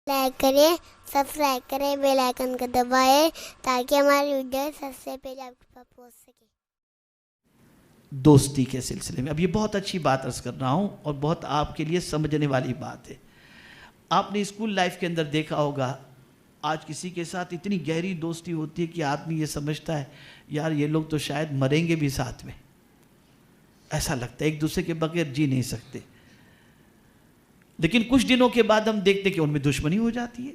Like کریں، subscribe کریں، bell icon کو دبائیں تاکہ ہماری ویڈیو سب سے پہلے آپ کے پاس پہنچ سکے۔ دوستی کے سلسلے میں اب یہ بہت اچھی بات عرض کر رہا ہوں اور بہت آپ کے لیے سمجھنے والی بات ہے۔ آپ نے اسکول لائف کے اندر دیکھا ہوگا، آج کسی کے ساتھ اتنی گہری دوستی ہوتی ہے کہ آدمی یہ سمجھتا ہے یار یہ لوگ تو شاید مریں گے بھی ساتھ میں، ایسا لگتا ہے ایک دوسرے کے بغیر جی نہیں سکتے، لیکن کچھ دنوں کے بعد ہم دیکھتے کہ ان میں دشمنی ہو جاتی ہے،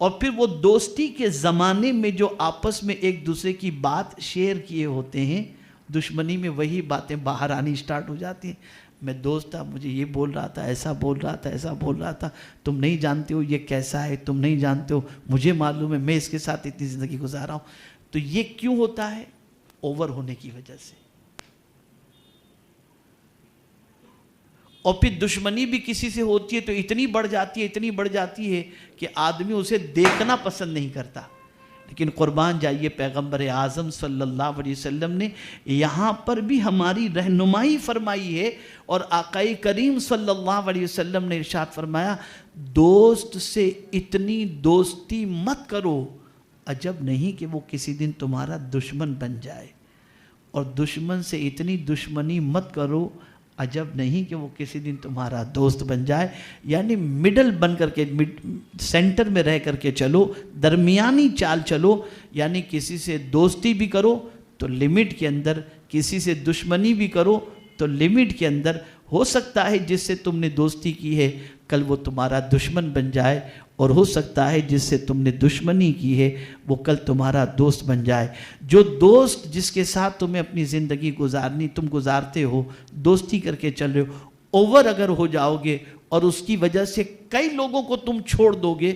اور پھر وہ دوستی کے زمانے میں جو آپس میں ایک دوسرے کی بات شیئر کیے ہوتے ہیں، دشمنی میں وہی باتیں باہر آنی سٹارٹ ہو جاتی ہیں۔ میں دوست تھا، مجھے یہ بول رہا تھا، ایسا بول رہا تھا، ایسا بول رہا تھا، تم نہیں جانتے ہو یہ کیسا ہے، تم نہیں جانتے ہو، مجھے معلوم ہے، میں اس کے ساتھ اتنی زندگی گزارا ہوں۔ تو یہ کیوں ہوتا ہے؟ اوور ہونے کی وجہ سے۔ اور پھر دشمنی بھی کسی سے ہوتی ہے تو اتنی بڑھ جاتی ہے کہ آدمی اسے دیکھنا پسند نہیں کرتا۔ لیکن قربان جائیے، پیغمبر اعظم صلی اللہ علیہ وسلم نے یہاں پر بھی ہماری رہنمائی فرمائی ہے، اور آقا کریم صلی اللہ علیہ وسلم نے ارشاد فرمایا، دوست سے اتنی دوستی مت کرو عجب نہیں کہ وہ کسی دن تمہارا دشمن بن جائے، اور دشمن سے اتنی دشمنی مت کرو عجب نہیں کہ وہ کسی دن تمہارا دوست بن جائے۔ یعنی مڈل بن کر کے، سینٹر میں رہ کر کے چلو، درمیانی چال چلو، یعنی کسی سے دوستی بھی کرو تو لمٹ کے اندر، کسی سے دشمنی بھی کرو تو لمٹ کے اندر۔ ہو سکتا ہے جس سے تم نے دوستی کی ہے کل وہ تمہارا دشمن بن جائے، اور ہو سکتا ہے جس سے تم نے دشمنی کی ہے وہ کل تمہارا دوست بن جائے۔ جو دوست جس کے ساتھ تمہیں اپنی زندگی تم گزارتے ہو، دوستی کر کے چل رہے ہو، اوور اگر ہو جاؤ گے اور اس کی وجہ سے کئی لوگوں کو تم چھوڑ دو گے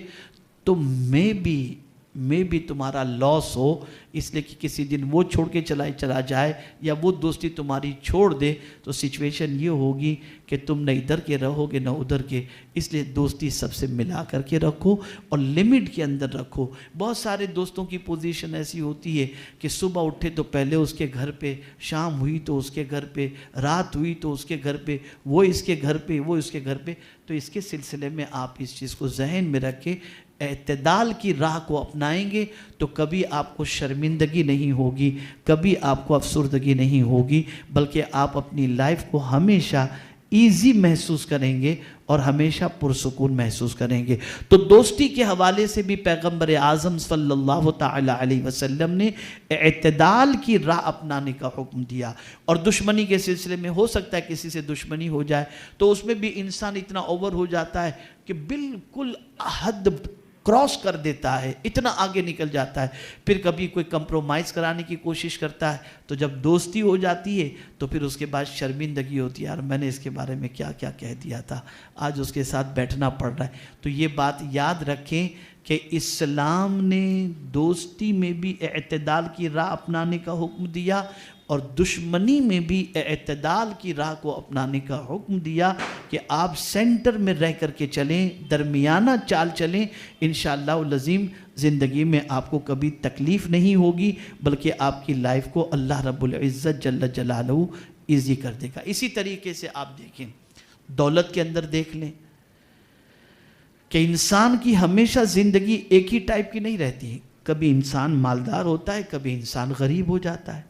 تو میں بھی تمہارا لاس ہو، اس لیے کہ کسی دن وہ چھوڑ کے چلا جائے یا وہ دوستی تمہاری چھوڑ دے تو سچویشن یہ ہوگی کہ تم نہ ادھر کے رہو گے نہ ادھر کے۔ اس لیے دوستی سب سے ملا کر کے رکھو اور لمٹ کے اندر رکھو۔ بہت سارے دوستوں کی پوزیشن ایسی ہوتی ہے کہ صبح اٹھے تو پہلے اس کے گھر پہ، شام ہوئی تو اس کے گھر پہ، رات ہوئی تو اس کے گھر پہ، وہ اس کے گھر پہ، وہ اس کے گھر پہ۔ تو اس کے سلسلے میں آپ اس چیز کو ذہن میں رکھیں، اعتدال کی راہ کو اپنائیں گے تو کبھی آپ کو شرمندگی نہیں ہوگی، کبھی آپ کو افسردگی نہیں ہوگی، بلکہ آپ اپنی لائف کو ہمیشہ ایزی محسوس کریں گے اور ہمیشہ پرسکون محسوس کریں گے۔ تو دوستی کے حوالے سے بھی پیغمبر اعظم صلی اللہ تعالی علیہ وسلم نے اعتدال کی راہ اپنانے کا حکم دیا۔ اور دشمنی کے سلسلے میں ہو سکتا ہے کسی سے دشمنی ہو جائے تو اس میں بھی انسان اتنا اوور ہو جاتا ہے کہ بالکل حد کراس کر دیتا ہے، اتنا آگے نکل جاتا ہے، پھر کبھی کوئی کمپرومائز کرانے کی کوشش کرتا ہے، تو جب دوستی ہو جاتی ہے تو پھر اس کے بعد شرمندگی ہوتی ہے، یار میں نے اس کے بارے میں کیا کیا کہہ دیا تھا، آج اس کے ساتھ بیٹھنا پڑ رہا ہے۔ تو یہ بات یاد رکھیں کہ اسلام نے دوستی میں بھی اعتدال کی راہ اپنانے کا حکم دیا اور دشمنی میں بھی اعتدال کی راہ کو اپنانے کا حکم دیا کہ آپ سینٹر میں رہ کر کے چلیں، درمیانہ چال چلیں، انشاءاللہ العظیم زندگی میں آپ کو کبھی تکلیف نہیں ہوگی، بلکہ آپ کی لائف کو اللہ رب العزت جل جلالہ ایزی کر دے گا۔ اسی طریقے سے آپ دیکھیں، دولت کے اندر دیکھ لیں کہ انسان کی ہمیشہ زندگی ایک ہی ٹائپ کی نہیں رہتی ہے، کبھی انسان مالدار ہوتا ہے، کبھی انسان غریب ہو جاتا ہے۔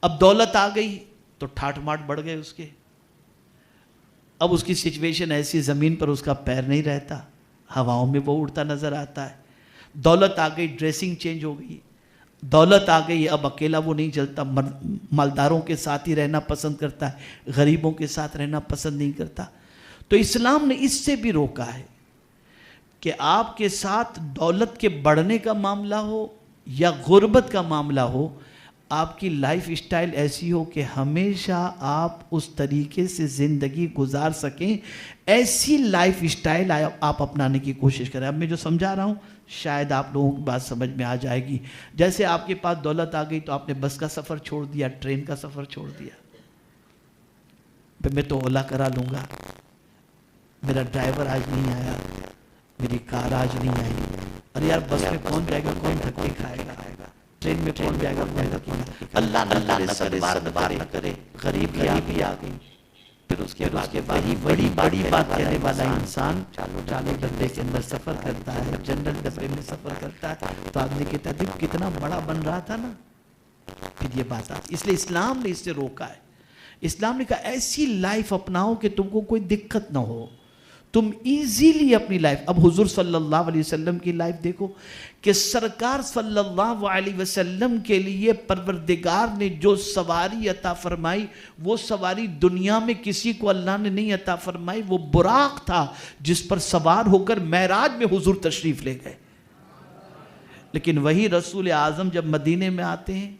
اب دولت آ گئی تو ٹھاٹ ماٹ بڑھ گئے اس کے، اب اس کی سچویشن ایسی، زمین پر اس کا پیر نہیں رہتا، ہواؤں میں وہ اڑتا نظر آتا ہے۔ دولت آ گئی، ڈریسنگ چینج ہو گئی، دولت آ گئی، اب اکیلا وہ نہیں چلتا، مالداروں کے ساتھ ہی رہنا پسند کرتا ہے، غریبوں کے ساتھ رہنا پسند نہیں کرتا۔ تو اسلام نے اس سے بھی روکا ہے کہ آپ کے ساتھ دولت کے بڑھنے کا معاملہ ہو یا غربت کا معاملہ ہو، آپ کی لائف اسٹائل ایسی ہو کہ ہمیشہ آپ اس طریقے سے زندگی گزار سکیں، ایسی لائف اسٹائل آپ اپنانے کی کوشش کریں۔ اب میں جو سمجھا رہا ہوں شاید آپ لوگوں کی بات سمجھ میں آ جائے گی۔ جیسے آپ کے پاس دولت آ گئی تو آپ نے بس کا سفر چھوڑ دیا، ٹرین کا سفر چھوڑ دیا، پھر میں تو اولا کرا لوں گا، میرا ڈرائیور آج نہیں آیا، میری کار آج نہیں آئی، اور یار بس میں کون جائے گا، کون دھکے کھائے گا، ٹرین میں کون جائے گا، کون دھکے کھائے گا۔ اللہ نہ کرے، غریب بھی آ گئی، پھر اس کے بعد بڑی بات کہنے والا انسان چالو ڈبے کے اندر سفر کرتا ہے، جنرل ڈبے میں سفر کرتا ہے، تو آدمی کہتا ہے کتنا بڑا بن رہا تھا نا، پھر یہ بات آتی. اس لیے اسلام نے اس سے روکا ہے. اسلام نے کہا ایسی لائف اپناؤ کہ تم کو کوئی دقت نہ ہو، تم ایزیلی اپنی لائف. اب حضور صلی اللہ علیہ وسلم کی لائف دیکھو کہ سرکار صلی اللہ علیہ وسلم کے لیے پروردگار نے جو سواری عطا فرمائی، وہ سواری دنیا میں کسی کو اللہ نے نہیں عطا فرمائی. وہ براق تھا جس پر سوار ہو کر معراج میں حضور تشریف لے گئے. لیکن وہی رسول اعظم جب مدینے میں آتے ہیں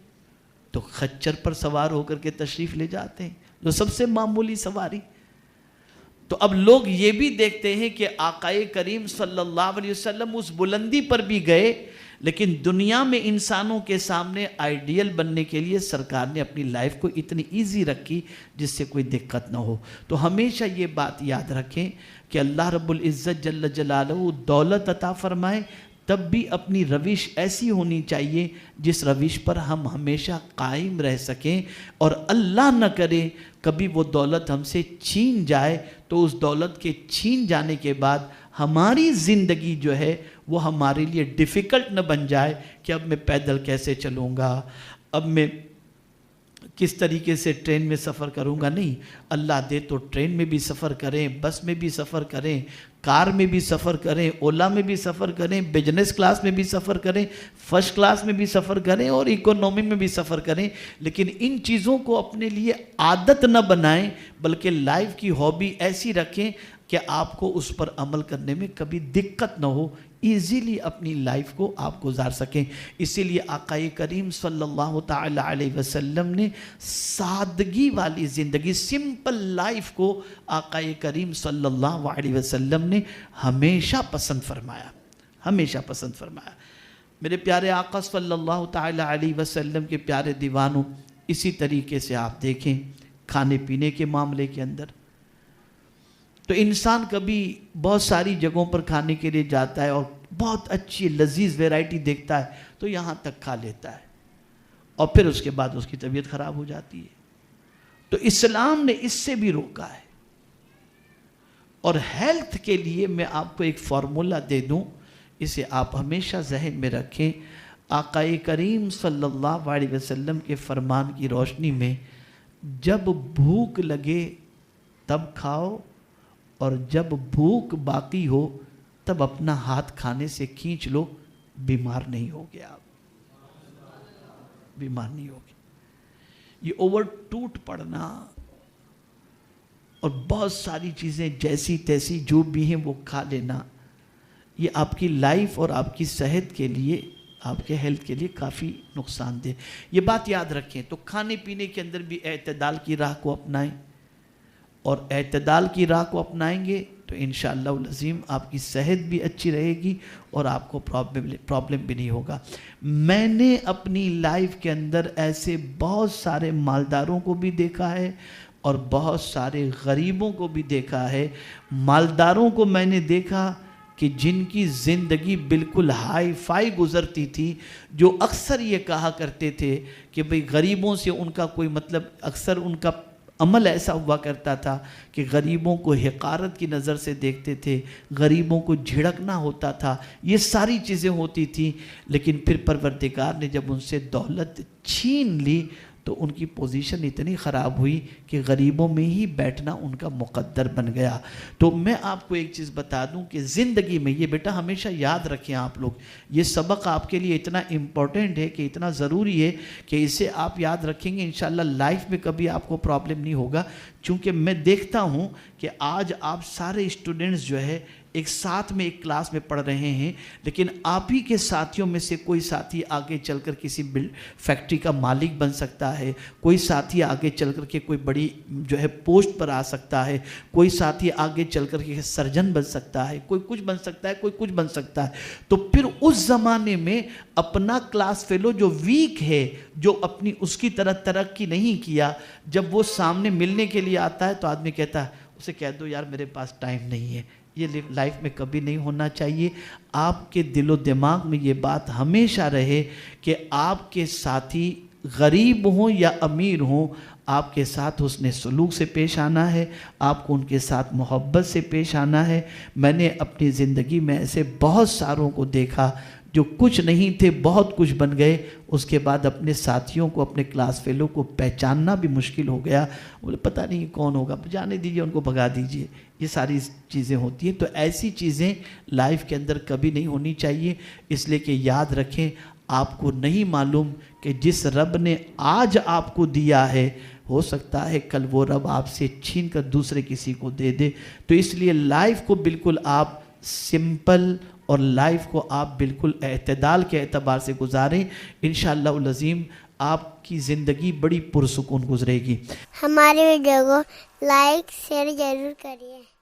تو خچر پر سوار ہو کر کے تشریف لے جاتے ہیں، جو سب سے معمولی سواری. تو اب لوگ یہ بھی دیکھتے ہیں کہ آقائے کریم صلی اللہ علیہ وسلم اس بلندی پر بھی گئے، لیکن دنیا میں انسانوں کے سامنے آئیڈیل بننے کے لیے سرکار نے اپنی لائف کو اتنی ایزی رکھی جس سے کوئی دقت نہ ہو. تو ہمیشہ یہ بات یاد رکھیں کہ اللہ رب العزت جل جلالہ دولت عطا فرمائے، تب بھی اپنی روش ایسی ہونی چاہیے جس روش پر ہم ہمیشہ قائم رہ سکیں، اور اللہ نہ کرے کبھی وہ دولت ہم سے چھین جائے تو اس دولت کے چھین جانے کے بعد ہماری زندگی جو ہے وہ ہمارے لیے ڈیفیکلٹ نہ بن جائے کہ اب میں پیدل کیسے چلوں گا، اب میں کس طریقے سے ٹرین میں سفر کروں گا. نہیں، اللہ دے تو ٹرین میں بھی سفر کریں، بس میں بھی سفر کریں، کار میں بھی سفر کریں، اولا میں بھی سفر کریں، بزنس کلاس میں بھی سفر کریں، فرسٹ کلاس میں بھی سفر کریں اور اکونومی میں بھی سفر کریں. لیکن ان چیزوں کو اپنے لیے عادت نہ بنائیں، بلکہ لائف کی ہابی ایسی رکھیں کہ آپ کو اس پر عمل کرنے میں کبھی دقت نہ ہو، ایزیلی اپنی لائف کو آپ گزار سکیں. اسی لیے آقائے کریم صلی اللہ تعالی علیہ وسلم نے سادگی والی زندگی، سمپل لائف کو آقائے کریم صلی اللہ علیہ وسلم نے ہمیشہ پسند فرمایا، ہمیشہ پسند فرمایا. میرے پیارے آقا صلی اللہ تعالی علیہ وسلم کے پیارے دیوانوں، اسی طریقے سے آپ دیکھیں کھانے پینے کے معاملے کے اندر تو انسان کبھی بہت ساری جگہوں پر کھانے کے لیے جاتا ہے اور بہت اچھی لذیذ ویرائٹی دیکھتا ہے تو یہاں تک کھا لیتا ہے اور پھر اس کے بعد اس کی طبیعت خراب ہو جاتی ہے. تو اسلام نے اس سے بھی روکا ہے. اور ہیلتھ کے لیے میں آپ کو ایک فارمولا دے دوں، اسے آپ ہمیشہ ذہن میں رکھیں. آقائے کریم صلی اللہ علیہ وسلم کے فرمان کی روشنی میں جب بھوک لگے تب کھاؤ، اور جب بھوک باقی ہو تب اپنا ہاتھ کھانے سے کھینچ لو، بیمار نہیں ہوگے آپ، بیمار نہیں ہوگے. یہ اوور ٹوٹ پڑنا اور بہت ساری چیزیں جیسی تیسی جو بھی ہیں وہ کھا لینا، یہ آپ کی لائف اور آپ کی صحت کے لیے، آپ کے ہیلتھ کے لیے کافی نقصان دہ. یہ بات یاد رکھیں. تو کھانے پینے کے اندر بھی اعتدال کی راہ کو اپنائیں، اور اعتدال کی راہ کو اپنائیں گے تو انشاءاللہ العظیم آپ کی صحت بھی اچھی رہے گی اور آپ کو پرابلم بھی نہیں ہوگا. میں نے اپنی لائف کے اندر ایسے بہت سارے مالداروں کو بھی دیکھا ہے اور بہت سارے غریبوں کو بھی دیکھا ہے. مالداروں کو میں نے دیکھا کہ جن کی زندگی بالکل ہائی فائی گزرتی تھی، جو اکثر یہ کہا کرتے تھے کہ بھئی غریبوں سے ان کا کوئی مطلب، اکثر ان کا عمل ایسا ہوا کرتا تھا کہ غریبوں کو حقارت کی نظر سے دیکھتے تھے، غریبوں کو جھڑکنا ہوتا تھا، یہ ساری چیزیں ہوتی تھیں. لیکن پھر پروردگار نے جب ان سے دولت چھین لی تو ان کی پوزیشن اتنی خراب ہوئی کہ غریبوں میں ہی بیٹھنا ان کا مقدر بن گیا. تو میں آپ کو ایک چیز بتا دوں کہ زندگی میں یہ بیٹا ہمیشہ یاد رکھیں آپ لوگ، یہ سبق آپ کے لیے اتنا امپورٹنٹ ہے کہ اتنا ضروری ہے کہ اسے آپ یاد رکھیں گے، انشاءاللہ لائف میں کبھی آپ کو پرابلم نہیں ہوگا. چونکہ میں دیکھتا ہوں کہ آج آپ سارے اسٹوڈنٹس جو ہے ایک ساتھ میں ایک کلاس میں پڑھ رہے ہیں، لیکن آپ ہی کے ساتھیوں میں سے کوئی ساتھی آگے چل کر کسی فیکٹری کا مالک بن سکتا ہے، کوئی ساتھی آگے چل کر کے کوئی بڑی جو ہے پوسٹ پر آ سکتا ہے، کوئی ساتھی آگے چل کر کے سرجن بن سکتا ہے، کوئی کچھ بن سکتا ہے، کوئی کچھ بن سکتا ہے. تو پھر اس زمانے میں اپنا کلاس فیلو جو ویک ہے، جو اپنی اس کی طرح ترقی نہیں کیا، جب وہ سامنے ملنے کے لیے آتا ہے تو آدمی کہتا ہے، اسے کہہ دو یار میرے پاس ٹائم نہیں ہے. یہ لائف میں کبھی نہیں ہونا چاہیے. آپ کے دل و دماغ میں یہ بات ہمیشہ رہے کہ آپ کے ساتھی غریب ہوں یا امیر ہوں، آپ کے ساتھ حسن سلوک سے پیش آنا ہے، آپ کو ان کے ساتھ محبت سے پیش آنا ہے۔ میں نے اپنی زندگی میں ایسے بہت ساروں کو دیکھا جو کچھ نہیں تھے، بہت کچھ بن گئے، اس کے بعد اپنے ساتھیوں کو، اپنے کلاس فیلو کو پہچاننا بھی مشکل ہو گیا۔ بولے پتہ نہیں کون ہوگا، جانے دیجئے، ان کو بھگا دیجئے۔ یہ ساری چیزیں ہوتی ہیں، تو ایسی چیزیں لائف کے اندر کبھی نہیں ہونی چاہیے۔ اس لیے کہ یاد رکھیں، آپ کو نہیں معلوم کہ جس رب نے آج آپ کو دیا ہے، ہو سکتا ہے کل وہ رب آپ سے چھین کر دوسرے کسی کو دے دے۔ تو اس لیے لائف کو بالکل آپ سمپل اور لائف کو آپ بالکل اعتدال کے اعتبار سے گزاریں، انشاءاللہ العظیم آپ کی زندگی بڑی پرسکون گزرے گی۔ ہماری ویڈیو کو لائک شیئر ضرور کریے۔